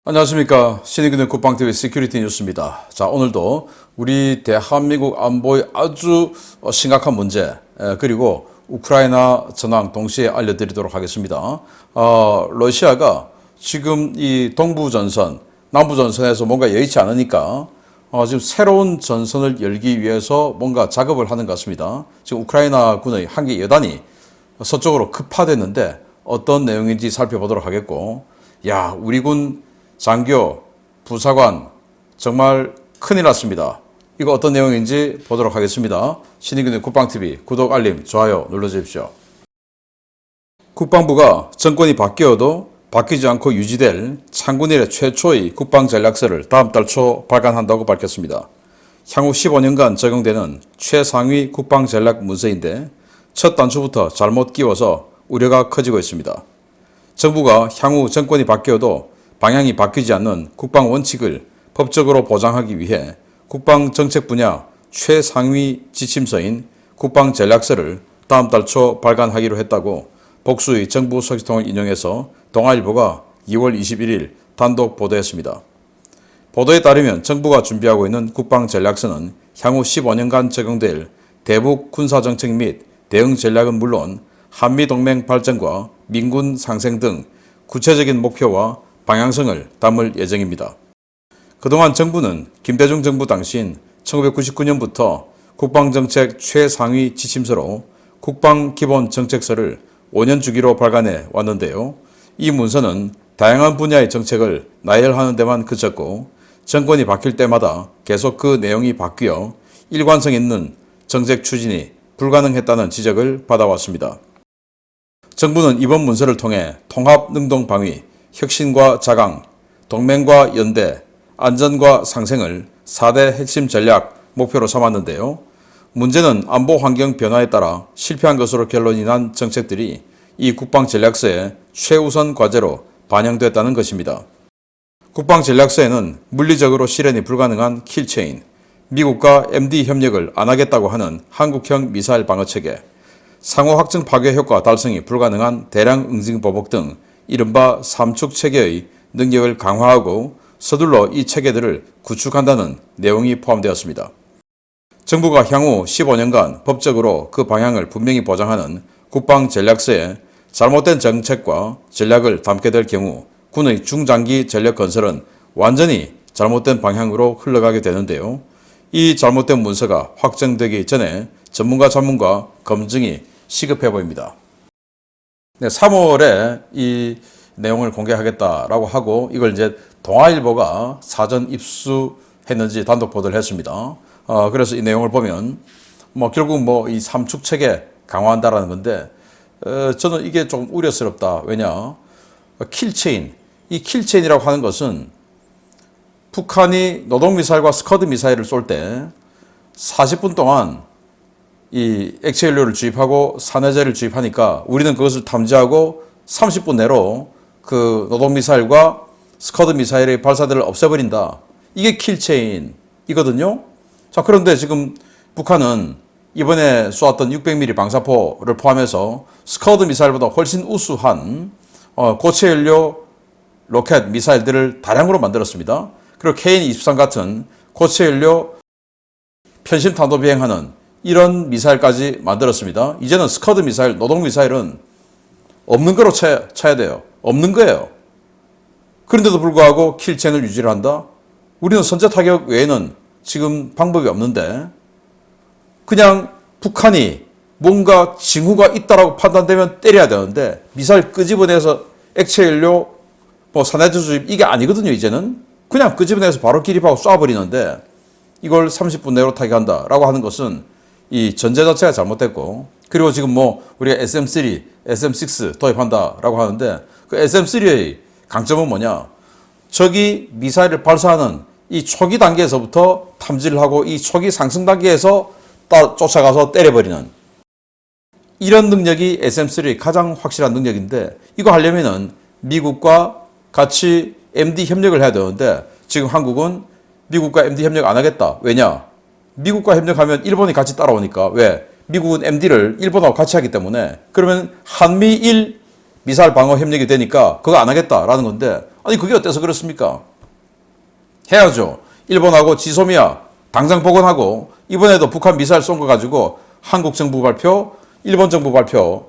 안녕하십니까. 신의균의 국방TV 시큐리티 뉴스입니다. 자, 오늘도 우리 대한민국 안보의 아주 심각한 문제, 그리고 우크라이나 전황 동시에 알려드리도록 하겠습니다. 러시아가 지금 이 동부전선, 남부전선에서 뭔가 여의치 않으니까 지금 새로운 전선을 열기 위해서 뭔가 작업을 하는 것 같습니다. 지금 우크라이나 군의 한 개 여단이 서쪽으로 급파됐는데 어떤 내용인지 살펴보도록 하겠고, 야, 우리 군 장교, 부사관 정말 큰일 났습니다. 이거 어떤 내용인지 보도록 하겠습니다. 신의균의 국방TV 구독, 알림, 좋아요 눌러주십시오. 국방부가 정권이 바뀌어도 바뀌지 않고 유지될 창군 이래 최초의 국방전략서를 다음 달 초 발간한다고 밝혔습니다. 향후 15년간 적용되는 최상위 국방전략 문서인데 첫 단추부터 잘못 끼워서 우려가 커지고 있습니다. 정부가 향후 정권이 바뀌어도 방향이 바뀌지 않는 국방 원칙을 법적으로 보장하기 위해 국방정책 분야 최상위 지침서인 국방전략서를 다음 달 초 발간하기로 했다고 복수의 정부 소식통을 인용해서 동아일보가 2월 21일 단독 보도했습니다. 보도에 따르면 정부가 준비하고 있는 국방전략서는 향후 15년간 적용될 대북 군사정책 및 대응 전략은 물론 한미동맹 발전과 민군 상생 등 구체적인 목표와 방향성을 담을 예정입니다. 그동안 정부는 김대중 정부 당시인 1999년부터 국방정책 최상위 지침서로 국방기본정책서를 5년 주기로 발간해 왔는데요. 이 문서는 다양한 분야의 정책을 나열하는 데만 그쳤고 정권이 바뀔 때마다 계속 그 내용이 바뀌어 일관성 있는 정책 추진이 불가능했다는 지적을 받아왔습니다. 정부는 이번 문서를 통해 통합 능동방위, 혁신과 자강, 동맹과 연대, 안전과 상생을 4대 핵심 전략 목표로 삼았는데요. 문제는 안보 환경 변화에 따라 실패한 것으로 결론이 난 정책들이 이 국방전략서의 최우선 과제로 반영됐다는 것입니다. 국방전략서에는 물리적으로 실현이 불가능한 킬체인, 미국과 MD 협력을 안 하겠다고 하는 한국형 미사일 방어체계, 상호 확정 파괴 효과 달성이 불가능한 대량 응징 보복 등 이른바 삼축 체계의 능력을 강화하고 서둘러 이 체계들을 구축한다는 내용이 포함되었습니다. 정부가 향후 15년간 법적으로 그 방향을 분명히 보장하는 국방전략서에 잘못된 정책과 전략을 담게 될 경우 군의 중장기 전력 건설은 완전히 잘못된 방향으로 흘러가게 되는데요. 이 잘못된 문서가 확정되기 전에 전문가 검증이 시급해 보입니다. 네, 3월에 이 내용을 공개하겠다라고 하고 이걸 이제 동아일보가 사전 입수했는지 단독 보도를 했습니다. 그래서 이 내용을 보면 결국 이 삼축 체계 강화한다라는 건데 저는 이게 좀 우려스럽다. 왜냐? 킬체인, 이 킬체인이라고 하는 것은 북한이 노동미사일과 스커드 미사일을 쏠 때 40분 동안 이 액체 연료를 주입하고 산화제를 주입하니까 우리는 그것을 탐지하고 30분 내로 그 노동미사일과 스커드 미사일의 발사대를 없애버린다. 이게 킬체인이거든요. 자, 그런데 지금 북한은 이번에 쏘았던 600mm 방사포를 포함해서 스커드 미사일보다 훨씬 우수한 고체 연료 로켓 미사일들을 다량으로 만들었습니다. 그리고 KN-23 같은 고체 연료 편심 탄도 비행하는 이런 미사일까지 만들었습니다. 이제는 스커드 미사일, 노동 미사일은 없는 거로 쳐야 돼요. 없는 거예요. 그런데도 불구하고 킬체인을 유지를 한다? 우리는 선제 타격 외에는 지금 방법이 없는데 그냥 북한이 뭔가 징후가 있다라고 판단되면 때려야 되는데 미사일 끄집어내서 액체 연료, 산화제 주입 이게 아니거든요. 이제는 그냥 끄집어내서 바로 기립하고 쏴버리는데 이걸 30분 내로 타격한다라고 하는 것은 이 전제 자체가 잘못됐고, 그리고 지금 우리가 SM3, SM6 도입한다라고 하는데 그 SM3의 강점은 뭐냐? 적이 미사일을 발사하는 이 초기 단계에서부터 탐지를 하고 이 초기 상승 단계에서 쫓아가서 때려버리는 이런 능력이 SM3의 가장 확실한 능력인데 이거 하려면은 미국과 같이 MD 협력을 해야 되는데 지금 한국은 미국과 MD 협력 안 하겠다. 왜냐? 미국과 협력하면 일본이 같이 따라오니까. 왜? 미국은 MD를 일본하고 같이 하기 때문에. 그러면 한미일 미사일 방어 협력이 되니까 그거 안 하겠다라는 건데, 아니 그게 어때서 그렇습니까? 해야죠. 일본하고 지소미아 당장 복원하고, 이번에도 북한 미사일 쏜 거 가지고 한국 정부 발표, 일본 정부 발표,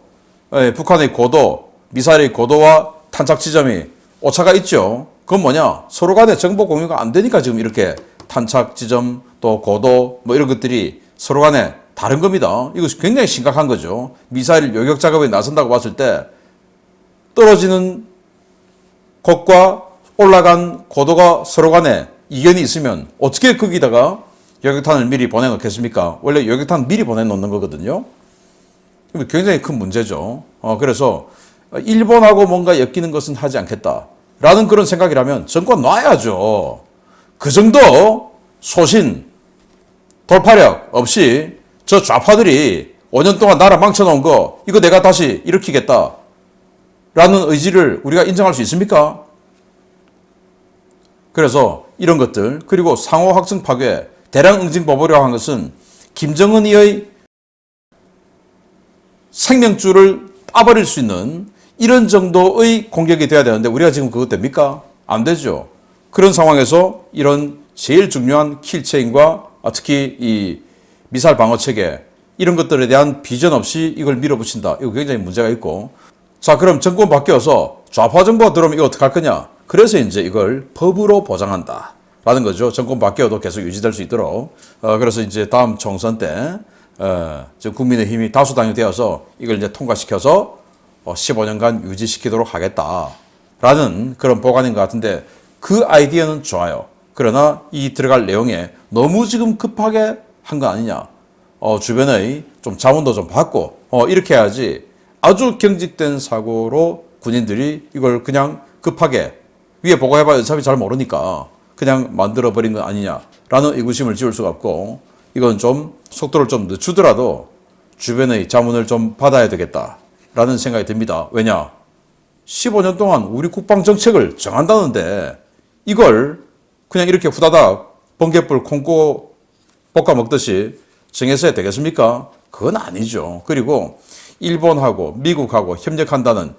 북한의 고도, 미사일의 고도와 탄착 지점이 오차가 있죠. 그건 뭐냐? 서로 간에 정보 공유가 안 되니까 지금 이렇게 탄착 지점 또 고도 뭐 이런 것들이 서로 간에 다른 겁니다. 이거 굉장히 심각한 거죠. 미사일 요격 작업에 나선다고 봤을 때 떨어지는 곳과 올라간 고도가 서로 간에 이견이 있으면 어떻게 거기다가 요격탄을 미리 보내놓겠습니까? 원래 요격탄 미리 보내놓는 거거든요. 굉장히 큰 문제죠. 그래서 일본하고 뭔가 엮이는 것은 하지 않겠다라는 그런 생각이라면 정권 놔야죠. 그 정도 소신, 돌파력 없이 저 좌파들이 5년 동안 나라 망쳐놓은 거 이거 내가 다시 일으키겠다라는 의지를 우리가 인정할 수 있습니까? 그래서 이런 것들, 그리고 상호 확증 파괴, 대량 응징 보복이라고 한 것은 김정은이의 생명줄을 따버릴 수 있는 이런 정도의 공격이 돼야 되는데 우리가 지금 그것 됩니까? 안 되죠. 그런 상황에서 이런 제일 중요한 킬체인과 특히 이 미사일 방어 체계 이런 것들에 대한 비전 없이 이걸 밀어붙인다. 이거 굉장히 문제가 있고, 자 그럼 정권 바뀌어서 좌파 정부가 들어오면 이거 어떡할 거냐? 그래서 이제 이걸 법으로 보장한다 라는 거죠. 정권 바뀌어도 계속 유지될 수 있도록. 그래서 이제 다음 총선 때 국민의힘이 다수당이 되어서 이걸 이제 통과시켜서 15년간 유지시키도록 하겠다라는 그런 보관인 것 같은데, 그 아이디어는 좋아요. 그러나 이 들어갈 내용에 너무 지금 급하게 한 거 아니냐. 주변의 좀 자문도 좀 받고 이렇게 해야지 아주 경직된 사고로 군인들이 이걸 그냥 급하게 위에 보고해봐야 어차피 잘 모르니까 그냥 만들어버린 건 아니냐라는 의구심을 지울 수가 없고, 이건 좀 속도를 좀 늦추더라도 주변의 자문을 좀 받아야 되겠다라는 생각이 듭니다. 왜냐? 15년 동안 우리 국방정책을 정한다는데 이걸 그냥 이렇게 후다닥 번갯불 콩고 볶아 먹듯이 정해서야 되겠습니까? 그건 아니죠. 그리고 일본하고 미국하고 협력한다는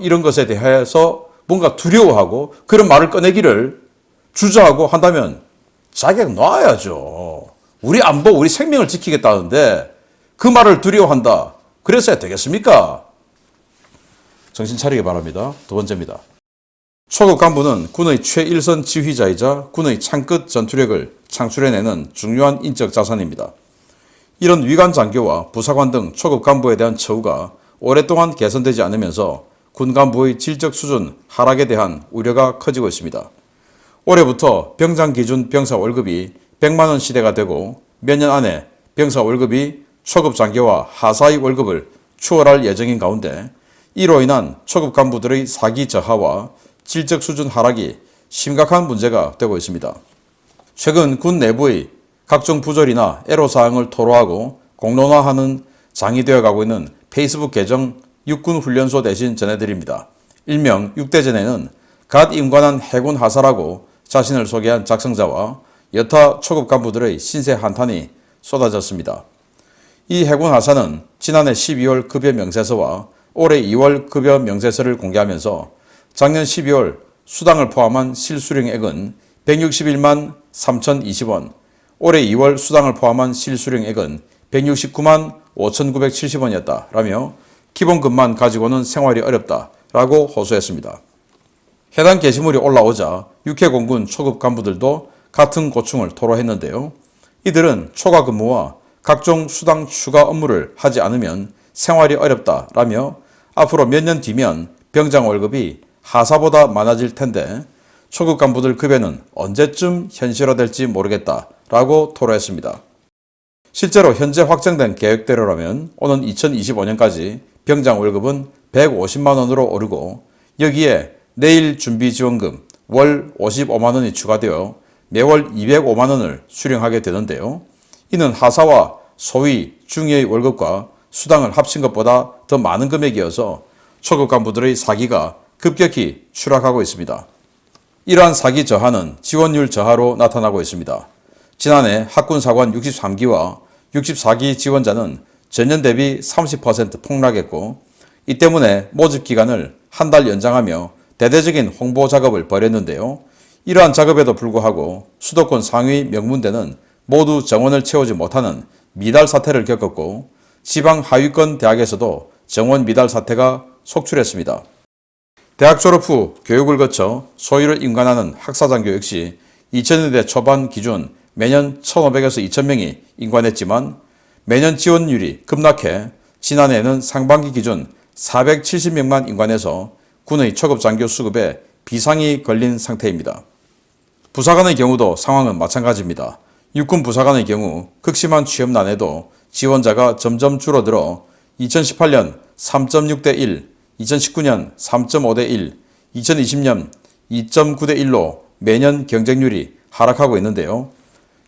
이런 것에 대해서 뭔가 두려워하고 그런 말을 꺼내기를 주저하고 한다면 자격 놔야죠. 우리 안보, 우리 생명을 지키겠다는데 그 말을 두려워한다. 그랬어야 되겠습니까? 정신 차리기 바랍니다. 두 번째입니다. 초급 간부는 군의 최일선 지휘자이자 군의 창끝 전투력을 창출해내는 중요한 인적 자산입니다. 이런 위관 장교와 부사관 등 초급 간부에 대한 처우가 오랫동안 개선되지 않으면서 군 간부의 질적 수준 하락에 대한 우려가 커지고 있습니다. 올해부터 병장 기준 병사 월급이 100만 원 시대가 되고 몇 년 안에 병사 월급이 초급 장교와 하사의 월급을 추월할 예정인 가운데 이로 인한 초급 간부들의 사기 저하와 질적 수준 하락이 심각한 문제가 되고 있습니다. 최근 군 내부의 각종 부조리나 애로사항을 토로하고 공론화하는 장이 되어가고 있는 페이스북 계정 육군훈련소 대신 전해드립니다. 일명 육대전에는 갓 임관한 해군 하사라고 자신을 소개한 작성자와 여타 초급 간부들의 신세 한탄이 쏟아졌습니다. 이 해군 하사는 지난해 12월 급여 명세서와 올해 2월 급여 명세서를 공개하면서 작년 12월 수당을 포함한 실수령액은 161만 3,020원, 올해 2월 수당을 포함한 실수령액은 169만 5,970원이었다 라며 기본급만 가지고는 생활이 어렵다 라고 호소했습니다. 해당 게시물이 올라오자 육해공군 초급 간부들도 같은 고충을 토로했는데요. 이들은 초과 근무와 각종 수당 추가 업무를 하지 않으면 생활이 어렵다 라며 앞으로 몇 년 뒤면 병장 월급이 하사보다 많아질 텐데 초급 간부들 급여는 언제쯤 현실화될지 모르겠다 라고 토로했습니다. 실제로 현재 확정된 계획대로라면 오는 2025년까지 병장 월급은 150만 원으로 오르고 여기에 내일 준비지원금 월 55만 원이 추가되어 매월 205만 원을 수령하게 되는데요. 이는 하사와 소위 중위의 월급과 수당을 합친 것보다 더 많은 금액이어서 초급 간부들의 사기가 급격히 추락하고 있습니다. 이러한 사기 저하는 지원율 저하로 나타나고 있습니다. 지난해 학군사관 63기와 64기 지원자는 전년 대비 30% 폭락했고 이 때문에 모집 기간을 한 달 연장하며 대대적인 홍보 작업을 벌였는데요. 이러한 작업에도 불구하고 수도권 상위 명문대는 모두 정원을 채우지 못하는 미달 사태를 겪었고 지방 하위권 대학에서도 정원 미달 사태가 속출했습니다. 대학 졸업 후 교육을 거쳐 소위를 인관하는 학사장교 역시 2000년대 초반 기준 매년 1,500에서 2,000명이 인관했지만 매년 지원율이 급락해 지난해에는 상반기 기준 470명만 인관해서 군의 초급 장교 수급에 비상이 걸린 상태입니다. 부사관의 경우도 상황은 마찬가지입니다. 육군 부사관의 경우 극심한 취업난에도 지원자가 점점 줄어들어 2018년 3.6대 1, 2019년 3.5대 1, 2020년 2.9대 1로 매년 경쟁률이 하락하고 있는데요.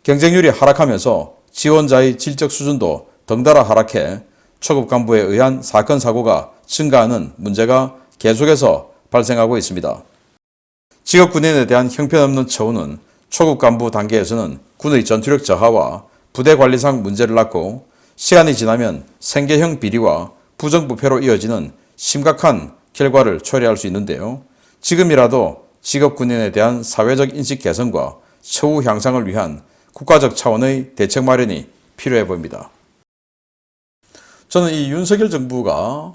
경쟁률이 하락하면서 지원자의 질적 수준도 덩달아 하락해 초급 간부에 의한 사건 사고가 증가하는 문제가 계속해서 발생하고 있습니다. 직업군인에 대한 형편없는 처우는 초급 간부 단계에서는 군의 전투력 저하와 부대 관리상 문제를 낳고 시간이 지나면 생계형 비리와 부정부패로 이어지는 심각한 결과를 초래할 수 있는데요. 지금이라도 직업군인에 대한 사회적 인식 개선과 처우 향상을 위한 국가적 차원의 대책 마련이 필요해 보입니다. 저는 이 윤석열 정부가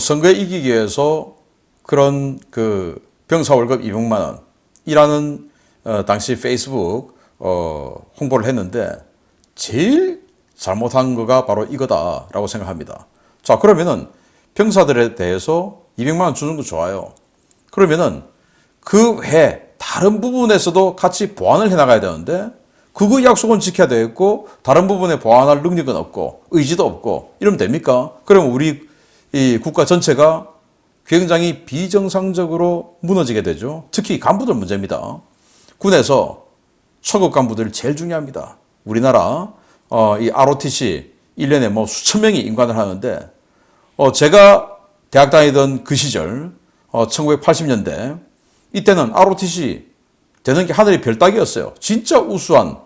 선거에 이기기 위해서 그런 병사 월급 200만 원이라는 당시 페이스북 홍보를 했는데 제일 잘못한 거가 바로 이거다라고 생각합니다. 자, 그러면은 병사들에 대해서 200만 원 주는 거 좋아요. 그러면은 그 외 다른 부분에서도 같이 보완을 해나가야 되는데 그거 약속은 지켜야 되겠고 다른 부분에 보완할 능력은 없고 의지도 없고 이러면 됩니까? 그러면 우리 이 국가 전체가 굉장히 비정상적으로 무너지게 되죠. 특히 간부들 문제입니다. 군에서 초급 간부들 제일 중요합니다. 우리나라 이 ROTC 1년에 뭐 수천 명이 인관을 하는데 제가 대학 다니던 그 시절 1980년대 이때는 ROTC 되는 게 하늘의 별 따기였어요. 진짜 우수한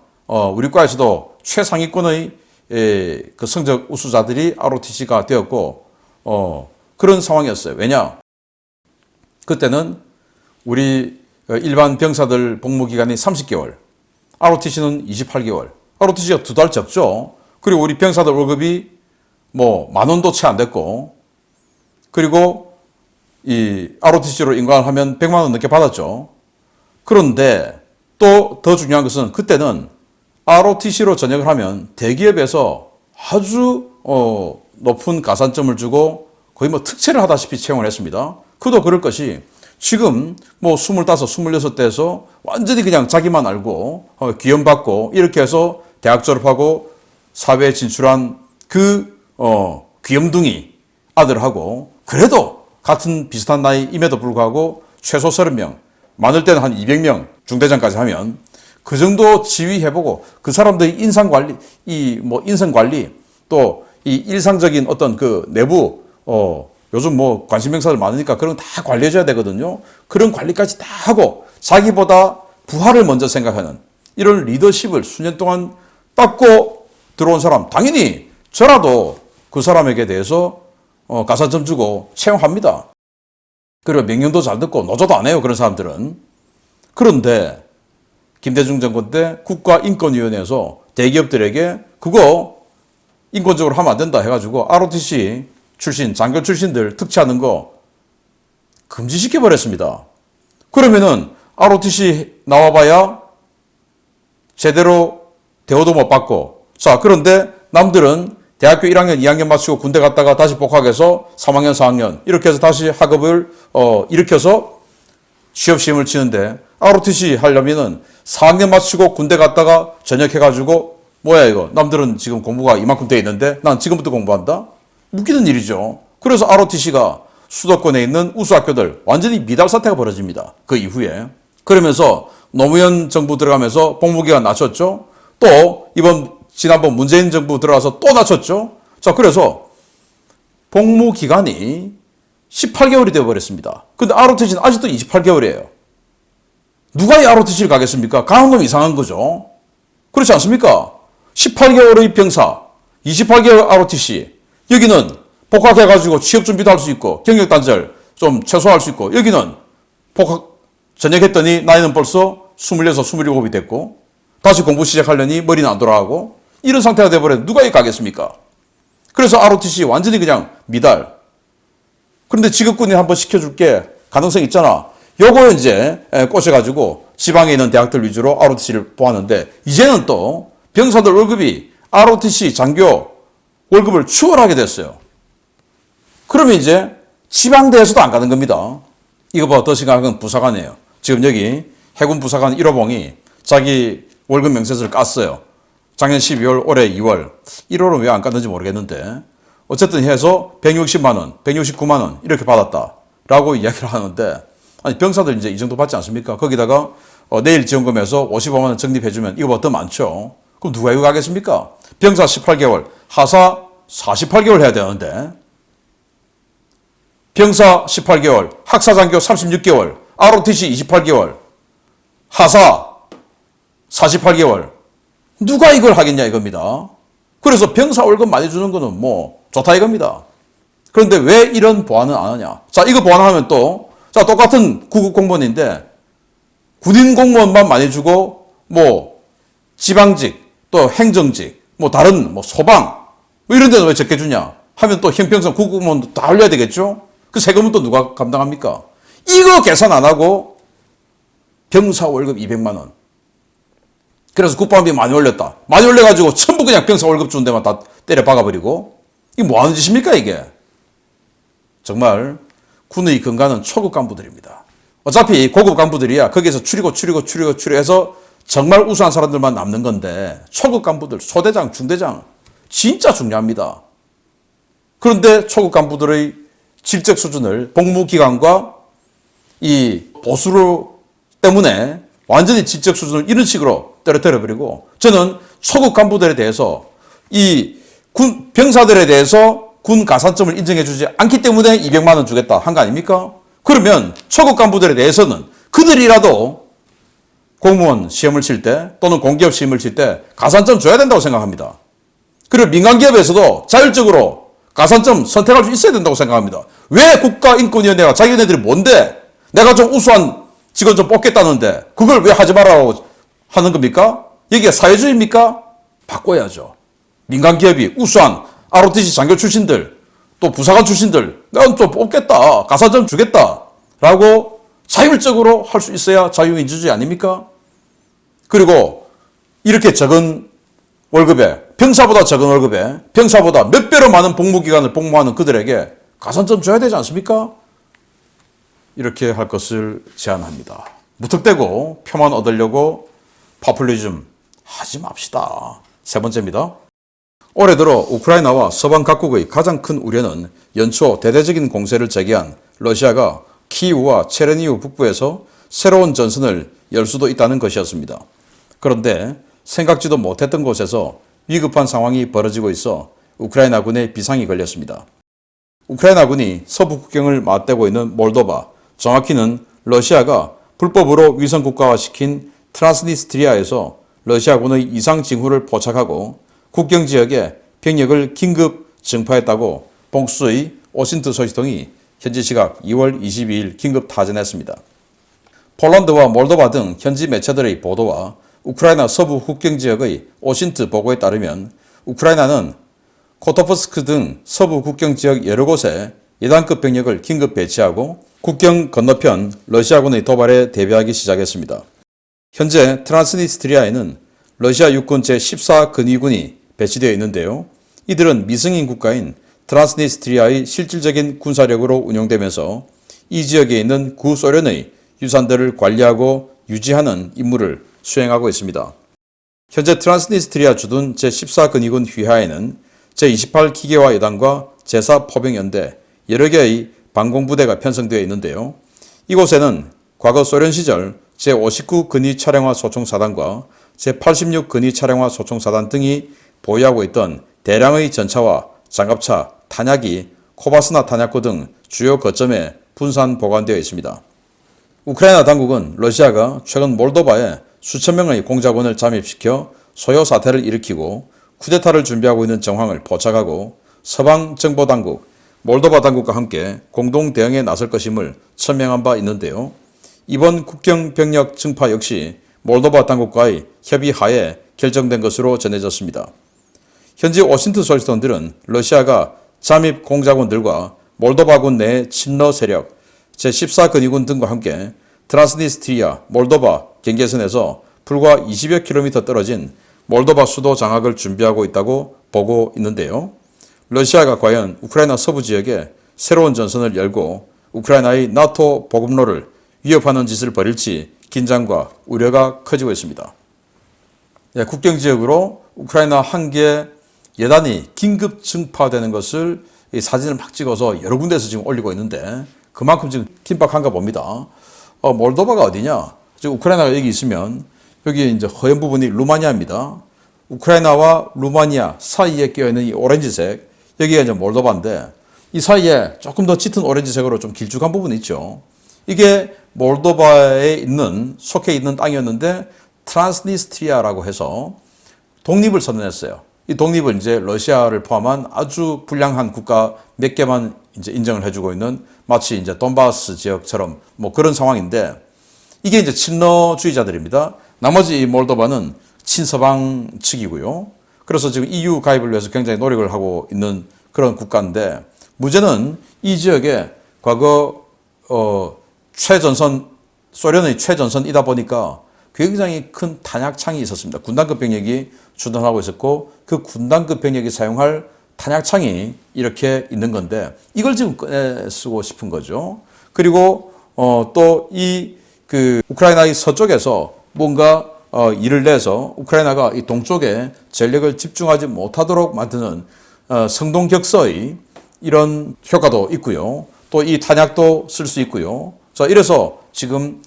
우리 과에서도 최상위권의 그 성적 우수자들이 ROTC가 되었고 그런 상황이었어요. 왜냐? 그때는 우리 일반 병사들 복무 기간이 30개월, ROTC는 28개월. ROTC가 2달 적죠. 그리고 우리 병사들 월급이 뭐 10,000원도 채 안 됐고, 그리고 이 ROTC로 인관을 하면 100만 원 넘게 받았죠. 그런데 또 더 중요한 것은 그때는 ROTC로 전역을 하면 대기업에서 아주 높은 가산점을 주고 거의 뭐 특채를 하다시피 채용을 했습니다. 그도 그럴 것이 지금 뭐 25, 26대에서 완전히 그냥 자기만 알고 귀염받고 이렇게 해서 대학 졸업하고 사회에 진출한 그 귀염둥이 아들하고 그래도 같은 비슷한 나이임에도 불구하고 최소 30명, 많을 때는 한 200명 중대장까지 하면 그 정도 지휘해보고 그 사람들의 인상관리, 인성관리 또 이 일상적인 어떤 그 내부 요즘 뭐 관심병사들 많으니까 그런 거 다 관리해줘야 되거든요. 그런 관리까지 다 하고 자기보다 부하를 먼저 생각하는 이런 리더십을 수년 동안 받고 들어온 사람, 당연히 저라도 그 사람에게 대해서 가산점 주고 채용합니다. 그리고 명령도 잘 듣고 노조도 안 해요. 그런 사람들은. 그런데 김대중 정권 때 국가인권위원회에서 대기업들에게 그거 인권적으로 하면 안 된다 해가지고 ROTC 출신, 장교 출신들 특채하는 거 금지시켜버렸습니다. 그러면은 ROTC 나와봐야 제대로 대우도 못 받고, 자, 그런데 남들은 대학교 1학년, 2학년 마치고 군대 갔다가 다시 복학해서 3학년, 4학년 이렇게 해서 다시 학업을 일으켜서 취업시험을 치는데 ROTC 하려면은 4학년 마치고 군대 갔다가 전역해가지고 뭐야 이거 남들은 지금 공부가 이만큼 돼 있는데 난 지금부터 공부한다? 웃기는 일이죠. 그래서 ROTC가 수도권에 있는 우수학교들 완전히 미달 사태가 벌어집니다. 그 이후에. 그러면서 노무현 정부 들어가면서 복무기간 낮췄죠. 또 지난번 문재인 정부 들어가서 또 낮췄죠. 자, 그래서 복무기간이 18개월이 되어버렸습니다. 근데 ROTC는 아직도 28개월이에요. 누가 이 ROTC를 가겠습니까? 가는 놈 이상한 거죠. 그렇지 않습니까? 18개월의 병사, 28개월 ROTC. 여기는 복학해가지고 취업 준비도 할 수 있고 경력 단절 좀 최소화할 수 있고 여기는 복학 전역했더니 나이는 벌써 26, 27이 됐고 다시 공부 시작하려니 머리는 안 돌아가고 이런 상태가 돼버려도 누가 여기 가겠습니까? 그래서 ROTC 완전히 그냥 미달. 그런데 직업군이 한번 시켜줄게 가능성 있잖아. 요거 이제 꼬셔가지고 지방에 있는 대학들 위주로 ROTC를 보았는데 이제는 또 병사들 월급이 ROTC 장교 월급을 추월하게 됐어요. 그러면 이제 지방대에서도 안 가는 겁니다. 이거 더 심각한 건 부사관이에요. 지금 여기 해군 부사관 1호봉이 자기 월급 명세서를 깠어요. 작년 12월, 올해 2월. 1월은 왜 안 깠는지 모르겠는데 어쨌든 해서 160만 원, 169만 원 이렇게 받았다라고 이야기를 하는데 아니 병사들 이제 이 정도 받지 않습니까? 거기다가 내일 지원금에서 55만 원 적립해주면 이거보다 더 많죠. 그럼 누가 이거 가겠습니까? 병사 18개월, 하사 48개월 해야 되는데 병사 18개월, 학사장교 36개월, ROTC 28개월, 하사 48개월. 누가 이걸 하겠냐 이겁니다. 그래서 병사 월급 많이 주는 거는 뭐 좋다 이겁니다. 그런데 왜 이런 보완은 안 하냐. 자, 이거 보완하면 또, 자, 똑같은 구급 공무원인데 군인 공무원만 많이 주고 뭐 지방직, 또 행정직, 뭐 다른 뭐 소방 뭐 이런 데는 왜 적게 주냐 하면 또 형평성 구급 공무원도 다 올려야 되겠죠. 그 세금은 또 누가 감당합니까? 이거 계산 안 하고 병사 월급 200만 원. 그래서 국방비 많이 올렸다. 많이 올려가지고 전부 그냥 병사 월급 주는 데만 다 때려 박아버리고 이게 뭐 하는 짓입니까 이게? 정말 군의 근간은 초급 간부들입니다. 어차피 고급 간부들이야 거기에서 추리해서 정말 우수한 사람들만 남는 건데 초급 간부들, 소대장, 중대장 진짜 중요합니다. 그런데 초급 간부들의 질적 수준을 복무기간과 이 보수로 때문에 완전히 질적 수준을 이런 식으로 떨어뜨려버리고 저는 초급 간부들에 대해서 이 군 병사들에 대해서 군 가산점을 인정해주지 않기 때문에 200만 원 주겠다 한 거 아닙니까? 그러면 초급 간부들에 대해서는 그들이라도 공무원 시험을 칠 때 또는 공기업 시험을 칠 때 가산점 줘야 된다고 생각합니다. 그리고 민간기업에서도 자율적으로 가산점 선택할 수 있어야 된다고 생각합니다. 왜 국가인권위원회가 자기네들이 뭔데 내가 좀 우수한 직원 좀 뽑겠다는데 그걸 왜 하지 말라고 하는 겁니까? 이게 사회주의입니까? 바꿔야죠. 민간기업이 우수한 ROTC 장교 출신들 또 부사관 출신들 내가 좀 뽑겠다. 가산점 주겠다. 라고 자율적으로 할 수 있어야 자유민주주의 아닙니까? 그리고 이렇게 적은 월급에 병사보다 적은 월급에 병사보다 몇 배로 많은 복무기간을 복무하는 그들에게 가산점 줘야 되지 않습니까? 이렇게 할 것을 제안합니다. 무턱대고 표만 얻으려고 파퓰리즘 하지 맙시다. 세 번째입니다. 올해 들어 우크라이나와 서방 각국의 가장 큰 우려는 연초 대대적인 공세를 제기한 러시아가 키이우와 체르니우 북부에서 새로운 전선을 열 수도 있다는 것이었습니다. 그런데 생각지도 못했던 곳에서 위급한 상황이 벌어지고 있어 우크라이나군에 비상이 걸렸습니다. 우크라이나군이 서부 국경을 맞대고 있는 몰도바, 정확히는 러시아가 불법으로 위성 국가화시킨 트란스니스트리아에서 러시아군의 이상 징후를 포착하고 국경 지역에 병력을 긴급 증파했다고 봉수의 오신트 소식통이 현지 시각 2월 22일 긴급 타전했습니다. 폴란드와 몰도바 등 현지 매체들의 보도와 우크라이나 서부 국경 지역의 오신트 보고에 따르면 우크라이나는 코토프스크 등 서부 국경 지역 여러 곳에 예단급 병력을 긴급 배치하고 국경 건너편 러시아군의 도발에 대비하기 시작했습니다. 현재 트란스니스트리아에는 러시아 육군 제14 근위군이 배치되어 있는데요. 이들은 미승인 국가인 트란스니스트리아의 실질적인 군사력으로 운영되면서 이 지역에 있는 구소련의 유산들을 관리하고 유지하는 임무를 수행하고 있습니다. 현재 트란스니스트리아 주둔 제14 근위군 휘하에는 제28 기계화 여단과 제4 포병연대 여러 개의 방공부대가 편성되어 있는데요. 이곳에는 과거 소련 시절 제59 근위 차량화 소총사단과 제86 근위 차량화 소총사단 등이 보유하고 있던 대량의 전차와 장갑차, 탄약이 코바스나 탄약고 등 주요 거점에 분산 보관되어 있습니다. 우크라이나 당국은 러시아가 최근 몰도바에 수천 명의 공작원을 잠입시켜 소요 사태를 일으키고 쿠데타를 준비하고 있는 정황을 포착하고 서방 정보당국, 몰도바 당국과 함께 공동 대응에 나설 것임을 천명한 바 있는데요. 이번 국경 병력 증파 역시 몰도바 당국과의 협의하에 결정된 것으로 전해졌습니다. 현지 워싱턴 소식통들은 러시아가 잠입 공작원들과 몰도바군 내 친러 세력, 제14근위군 등과 함께 트란스니스트리아, 몰도바 경계선에서 불과 20여 킬로미터 떨어진 몰도바 수도 장악을 준비하고 있다고 보고 있는데요. 러시아가 과연 우크라이나 서부 지역에 새로운 전선을 열고 우크라이나의 나토 보급로를 위협하는 짓을 벌일지 긴장과 우려가 커지고 있습니다. 국경 지역으로 우크라이나 한 개 예단이 긴급 증파되는 것을 이 사진을 막 찍어서 여러 군데에서 지금 올리고 있는데 그만큼 지금 긴박한가 봅니다. 몰도바가 어디냐? 지금 우크라이나가 여기 있으면 여기 이제 허연 부분이 루마니아입니다. 우크라이나와 루마니아 사이에 끼어있는 이 오렌지색, 여기가 이제 몰도바인데 이 사이에 조금 더 짙은 오렌지색으로 좀 길쭉한 부분이 있죠. 이게 몰도바에 있는, 속해 있는 땅이었는데 트란스니스트리아라고 해서 독립을 선언했어요. 이 독립을 이제 러시아를 포함한 아주 불량한 국가 몇 개만 이제 인정을 해주고 있는 마치 이제 돈바스 지역처럼 뭐 그런 상황인데 이게 이제 친러주의자들입니다. 나머지 이 몰도바는 친서방 측이고요. 그래서 지금 EU 가입을 위해서 굉장히 노력을 하고 있는 그런 국가인데 문제는 이 지역에 과거 최전선, 소련의 최전선이다 보니까 굉장히 큰 탄약창이 있었습니다. 군단급 병력이 주둔하고 있었고 그 군단급 병력이 사용할 탄약창이 이렇게 있는 건데 이걸 지금 꺼내 쓰고 싶은 거죠. 그리고 또 이 그 우크라이나의 서쪽에서 뭔가 일을 내서 우크라이나가 이 동쪽에 전력을 집중하지 못하도록 만드는 성동격서의 이런 효과도 있고요. 또 이 탄약도 쓸 수 있고요. 자, 이래서 지금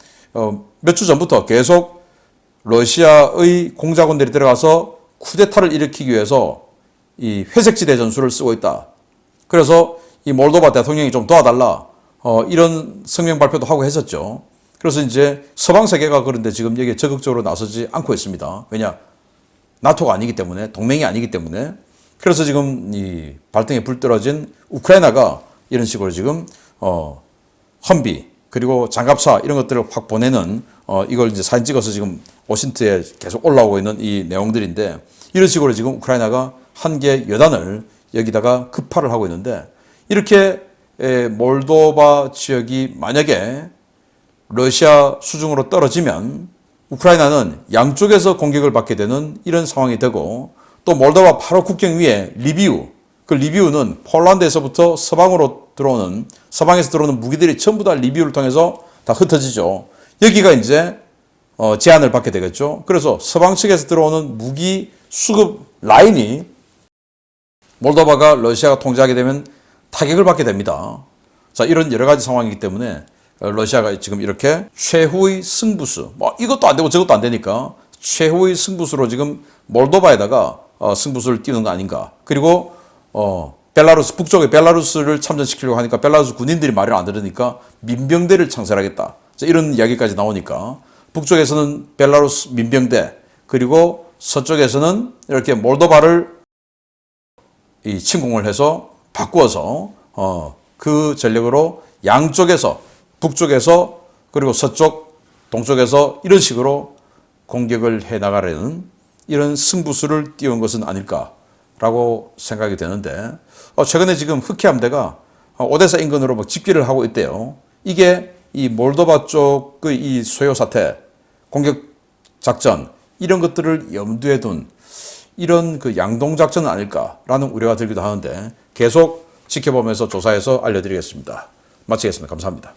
몇 주 전부터 계속 러시아의 공작원들이 들어가서 쿠데타를 일으키기 위해서 이 회색지대 전술을 쓰고 있다. 그래서 이 몰도바 대통령이 좀 도와달라. 이런 성명 발표도 하고 했었죠. 그래서 이제 서방 세계가 그런데 지금 여기에 적극적으로 나서지 않고 있습니다. 왜냐? 나토가 아니기 때문에, 동맹이 아니기 때문에. 그래서 지금 이 발등에 불 떨어진 우크라이나가 이런 식으로 지금 험비 그리고 장갑차 이런 것들을 확 보내는 이걸 이제 사진 찍어서 지금 워싱턴에 계속 올라오고 있는 이 내용들인데 이런 식으로 지금 우크라이나가 한 개 여단을 여기다가 급파를 하고 있는데 이렇게 몰도바 지역이 만약에 러시아 수중으로 떨어지면 우크라이나는 양쪽에서 공격을 받게 되는 이런 상황이 되고 또 몰도바 바로 국경 위에 리비우, 그 리비우는 폴란드에서부터 서방에서 들어오는 무기들이 전부 다 리비우를 통해서 다 흩어지죠. 여기가 이제 제한을 받게 되겠죠. 그래서 서방 측에서 들어오는 무기 수급 라인이 몰도바가 러시아가 통제하게 되면 타격을 받게 됩니다. 자, 이런 여러 가지 상황이기 때문에 러시아가 지금 이렇게 최후의 승부수, 뭐 이것도 안 되고 저것도 안 되니까 최후의 승부수로 지금 몰도바에다가 승부수를 띄우는 거 아닌가. 그리고 벨라루스, 북쪽에 벨라루스를 참전시키려고 하니까 벨라루스 군인들이 말을 안 들으니까 민병대를 창설하겠다. 자, 이런 이야기까지 나오니까 북쪽에서는 벨라루스 민병대, 그리고 서쪽에서는 이렇게 몰도바를 이 침공을 해서 바꾸어서 그 전력으로 양쪽에서 북쪽에서 그리고 서쪽, 동쪽에서 이런 식으로 공격을 해 나가려는 이런 승부수를 띄운 것은 아닐까라고 생각이 되는데 최근에 지금 흑해 함대가 오데사 인근으로 막 집기를 하고 있대요. 이게 이 몰도바 쪽의 이 소요 사태, 공격 작전 이런 것들을 염두에 둔 이런 그 양동 작전은 아닐까라는 우려가 들기도 하는데 계속 지켜보면서 조사해서 알려드리겠습니다. 마치겠습니다. 감사합니다.